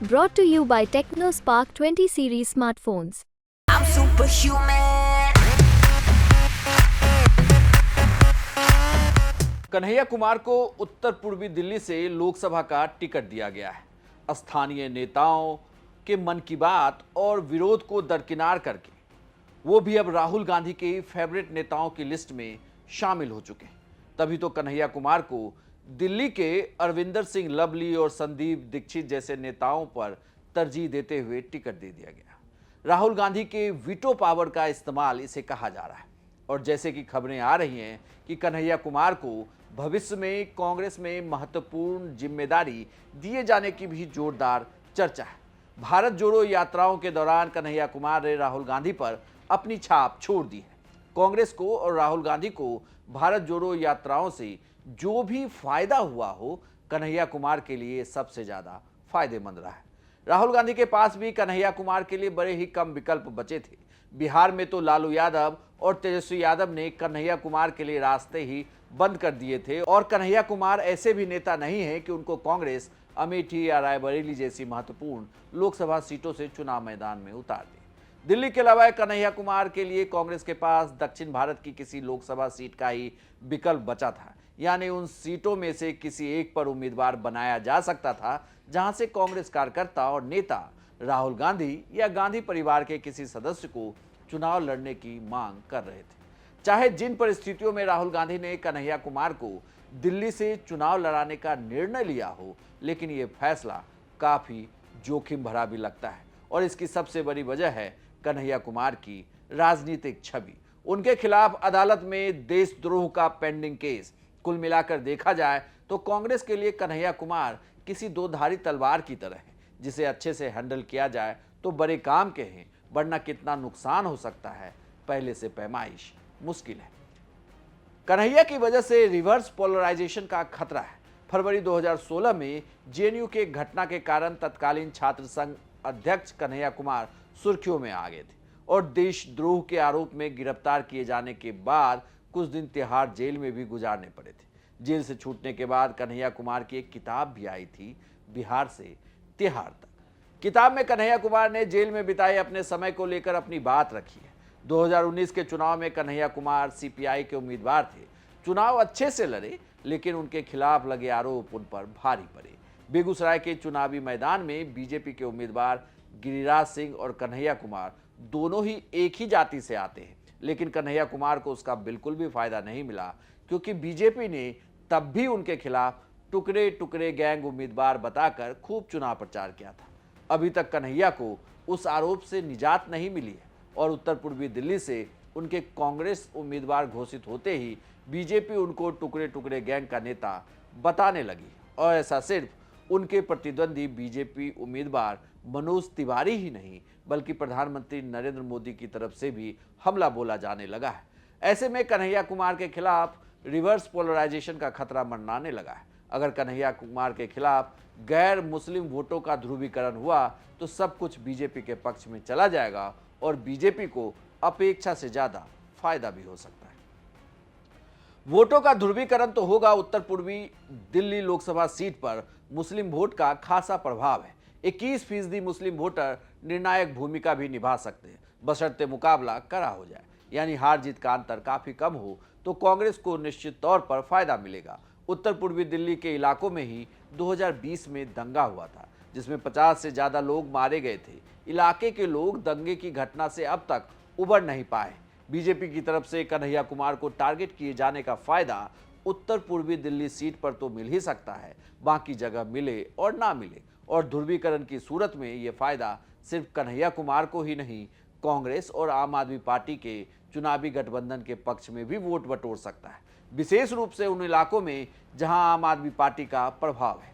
Brought to you by TechnoSpark 20 series smartphones. I'm superhuman. Kanhaiya Kumar को उत्तर पूर्वी दिल्ली से लोकसभा का टिकट दिया गया है। स्थानीय नेताओं के मन की बात और विरोध को दरकिनार करके वो भी अब राहुल गांधी के फेवरेट नेताओं की लिस्ट में शामिल हो चुके हैं। तभी तो कन्हैया कुमार को दिल्ली के अरविंदर सिंह लवली और संदीप दीक्षित जैसे नेताओं पर तरजीह देते हुए टिकट दे दिया गया। राहुल गांधी के वीटो पावर का इस्तेमाल इसे कहा जा रहा है। और जैसे कि खबरें आ रही हैं कि कन्हैया कुमार को भविष्य में कांग्रेस में महत्वपूर्ण जिम्मेदारी दिए जाने की भी जोरदार चर्चा है। भारत जोड़ो यात्राओं के दौरान कन्हैया कुमार ने राहुल गांधी पर अपनी छाप छोड़ दी है। कांग्रेस को और राहुल गांधी को भारत जोड़ो यात्राओं से जो भी फायदा हुआ हो, कन्हैया कुमार के लिए सबसे ज्यादा फायदेमंद रहा है। राहुल गांधी के पास भी कन्हैया कुमार के लिए बड़े ही कम विकल्प बचे थे। बिहार में तो लालू यादव और तेजस्वी यादव ने कन्हैया कुमार के लिए रास्ते ही बंद कर दिए थे। और कन्हैया कुमार ऐसे भी नेता नहीं है कि उनको कांग्रेस अमेठी या रायबरेली जैसी महत्वपूर्ण लोकसभा सीटों से चुनाव मैदान में उतार दे। दिल्ली के अलावा कन्हैया कुमार के लिए कांग्रेस के पास दक्षिण भारत की किसी लोकसभा सीट का ही विकल्प बचा था, यानी उन सीटों में से किसी एक पर उम्मीदवार बनाया जा सकता था जहां से कांग्रेस कार्यकर्ता और नेता राहुल गांधी या गांधी परिवार के किसी सदस्य को चुनाव लड़ने की मांग कर रहे थे। चाहे जिन परिस्थितियों में राहुल गांधी ने कन्हैया कुमार को दिल्ली से चुनाव लड़ाने का निर्णय लिया हो, लेकिन यह फैसला काफी जोखिम भरा भी लगता है। और इसकी सबसे बड़ी वजह है कन्हैया कुमार की राजनीतिक छवि। उनके खिलाफ अदालत में देशद्रोह का पेंडिंग केस। कुल मिलाकर देखा जाए तो कांग्रेस के लिए कन्हैया कुमार किसी दो धारी तलवार की तरह है, जिसे अच्छे से हैंडल किया जाए तो बड़े काम के हैं, वरना कितना नुकसान हो सकता है पहले से पैमाइश मुश्किल है। कन्हैया की वजह से रिवर्स पोलराइजेशन का खतरा है। फरवरी 2016 में जेएनयू के घटना के कारण तत्कालीन छात्र संघ अध्यक्ष कन्हैया कुमार सुर्खियों में आ गए थे और देशद्रोह के आरोप में गिरफ्तार किए जाने के बाद कुछ दिन तिहाड़ जेल में भी गुजारने पड़े थे। जेल से छूटने के बाद कन्हैया कुमार की एक किताब भी आई थी, बिहार से तिहाड़ तक। किताब में कन्हैया कुमार ने जेल में बिताए अपने समय को लेकर अपनी बात रखी है। 2019 के चुनाव में कन्हैया कुमार सीपीआई के उम्मीदवार थे। चुनाव अच्छे से लड़े, लेकिन उनके खिलाफ लगे आरोप उन पर भारी पड़े। बेगूसराय के चुनावी मैदान में बीजेपी के उम्मीदवार गिरिराज सिंह और कन्हैया कुमार दोनों ही एक ही जाति से आते हैं, लेकिन कन्हैया कुमार को उसका बिल्कुल भी फायदा नहीं मिला, क्योंकि बीजेपी ने तब भी उनके खिलाफ टुकड़े टुकड़े गैंग उम्मीदवार बताकर खूब चुनाव प्रचार किया था। अभी तक कन्हैया को उस आरोप से निजात नहीं मिली है और उत्तर पूर्वी दिल्ली से उनके कांग्रेस उम्मीदवार घोषित होते ही बीजेपी उनको टुकड़े टुकड़े गैंग का नेता बताने लगी। और ऐसा सिर्फ उनके प्रतिद्वंदी बीजेपी उम्मीदवार मनोज तिवारी ही नहीं, बल्कि प्रधानमंत्री नरेंद्र मोदी की तरफ से भी हमला बोला जाने लगा है। ऐसे में कन्हैया कुमार के खिलाफ रिवर्स पोलराइजेशन का खतरा मंडराने लगा है। अगर कन्हैया कुमार के खिलाफ गैर मुस्लिम वोटों का ध्रुवीकरण हुआ तो सब कुछ बीजेपी के पक्ष में चला जाएगा और बीजेपी को अपेक्षा से ज्यादा फायदा भी हो सकता है। वोटों का ध्रुवीकरण तो होगा। उत्तर पूर्वी दिल्ली लोकसभा सीट पर मुस्लिम वोट का खासा प्रभाव है। 21% मुस्लिम वोटर निर्णायक भूमिका भी निभा सकते हैं, बशर्ते मुकाबला कड़ा हो जाए, यानी हार जीत का अंतर काफी कम हो तो कांग्रेस को निश्चित तौर पर फायदा मिलेगा। उत्तर पूर्वी दिल्ली के इलाकों में ही 2020 में दंगा हुआ था, जिसमें 50 से ज्यादा लोग मारे गए थे। इलाके के लोग दंगे की घटना से अब तक उबर नहीं पाए। बीजेपी की तरफ से कन्हैया कुमार को टारगेट किए जाने का फायदा उत्तर पूर्वी दिल्ली सीट पर तो मिल ही सकता है, बाकी जगह मिले और ना मिले। और ध्रुवीकरण की सूरत में यह फायदा सिर्फ कन्हैया कुमार को ही नहीं, कांग्रेस और आम आदमी पार्टी के चुनावी गठबंधन के पक्ष में भी वोट बटोर सकता है, विशेष रूप से उन इलाकों में जहां आम आदमी पार्टी का प्रभाव है।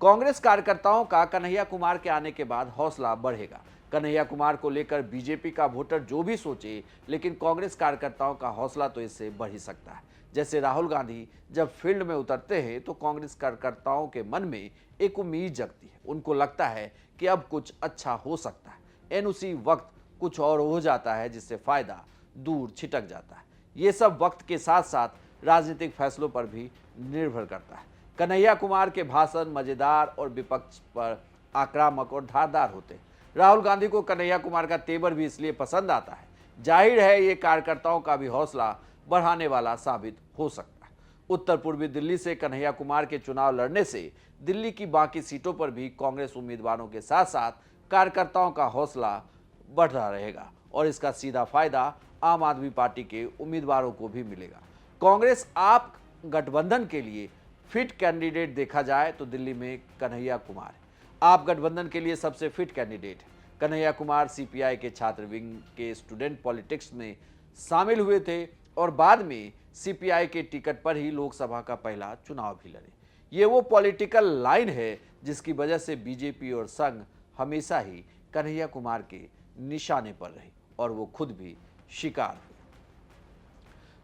कांग्रेस कार्यकर्ताओं का कन्हैया कुमार के आने के बाद हौसला बढ़ेगा। कन्हैया कुमार को लेकर बीजेपी का वोटर जो भी सोचे, लेकिन कांग्रेस कार्यकर्ताओं का हौसला तो इससे बढ़ ही सकता है। जैसे राहुल गांधी जब फील्ड में उतरते हैं तो कांग्रेस कार्यकर्ताओं के मन में एक उम्मीद जगती है। उनको लगता है कि अब कुछ अच्छा हो सकता है। एन उसी वक्त कुछ और हो जाता है, जिससे फायदा दूर छिटक जाता है। ये सब वक्त के साथ साथ राजनीतिक फैसलों पर भी निर्भर करता है। कन्हैया कुमार के भाषण मजेदार और विपक्ष पर आक्रामक और धारदार होते हैं। राहुल गांधी को कन्हैया कुमार का तेवर भी इसलिए पसंद आता है, जाहिर है ये कार्यकर्ताओं का भी हौसला बढ़ाने वाला साबित हो सकता है। उत्तर पूर्वी दिल्ली से कन्हैया कुमार के चुनाव लड़ने से दिल्ली की बाकी सीटों पर भी कांग्रेस उम्मीदवारों के साथ साथ कार्यकर्ताओं का हौसला बढ़ रहा रहेगा और इसका सीधा फायदा आम आदमी पार्टी के उम्मीदवारों को भी मिलेगा। कांग्रेस आप गठबंधन के लिए फिट कैंडिडेट देखा जाए तो दिल्ली में कन्हैया कुमार है। आप गठबंधन के लिए सबसे फिट कैंडिडेट है। कन्हैया कुमार सीपीआई के छात्र विंग के स्टूडेंट पॉलिटिक्स में शामिल हुए थे और बाद में सीपीआई के टिकट पर ही लोकसभा का पहला चुनाव भी लड़े। ये वो पॉलिटिकल लाइन है जिसकी वजह से बीजेपी और संघ हमेशा ही कन्हैया कुमार के निशाने पर रही और वो खुद भी शिकार हुए।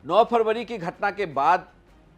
9 फरवरी की घटना के बाद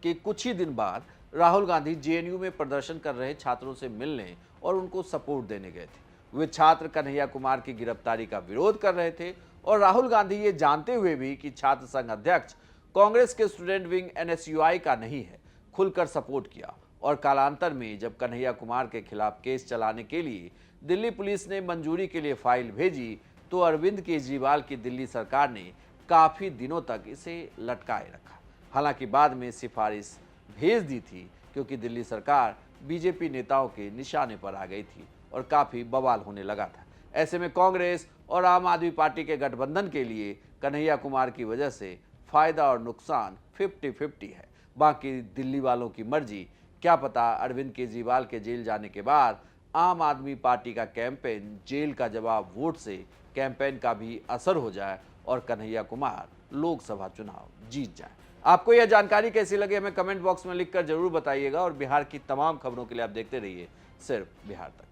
के कुछ ही दिन बाद राहुल गांधी जेएनयू में प्रदर्शन कर रहे छात्रों से मिलने और उनको सपोर्ट देने गए थे। वे छात्र कन्हैया कुमार की गिरफ्तारी का विरोध कर रहे थे और राहुल गांधी ये जानते हुए भी कि छात्र संघ अध्यक्ष कांग्रेस के स्टूडेंट विंग एनएसयूआई का नहीं है, खुलकर सपोर्ट किया। और कालांतर में जब कन्हैया कुमार के खिलाफ केस चलाने के लिए दिल्ली पुलिस ने मंजूरी के लिए फाइल भेजी तो अरविंद केजरीवाल की दिल्ली सरकार ने काफी दिनों तक इसे लटकाए रखा। हालांकि बाद में सिफारिश भेज दी थी क्योंकि दिल्ली सरकार बीजेपी नेताओं के निशाने पर आ गई थी और काफी बवाल होने लगा था। ऐसे में कांग्रेस और आम आदमी पार्टी के गठबंधन के लिए कन्हैया कुमार की वजह से फायदा और नुकसान 50-50 है। बाकी दिल्ली वालों की मर्जी, क्या पता अरविंद केजरीवाल के जेल जाने के बाद आम आदमी पार्टी का कैंपेन जेल का जवाब वोट से कैंपेन का भी असर हो जाए और कन्हैया कुमार लोकसभा चुनाव जीत जाए। आपको यह जानकारी कैसी लगी हमें कमेंट बॉक्स में लिखकर जरूर बताइएगा और बिहार की तमाम खबरों के लिए आप देखते रहिए सिर्फ बिहार तक।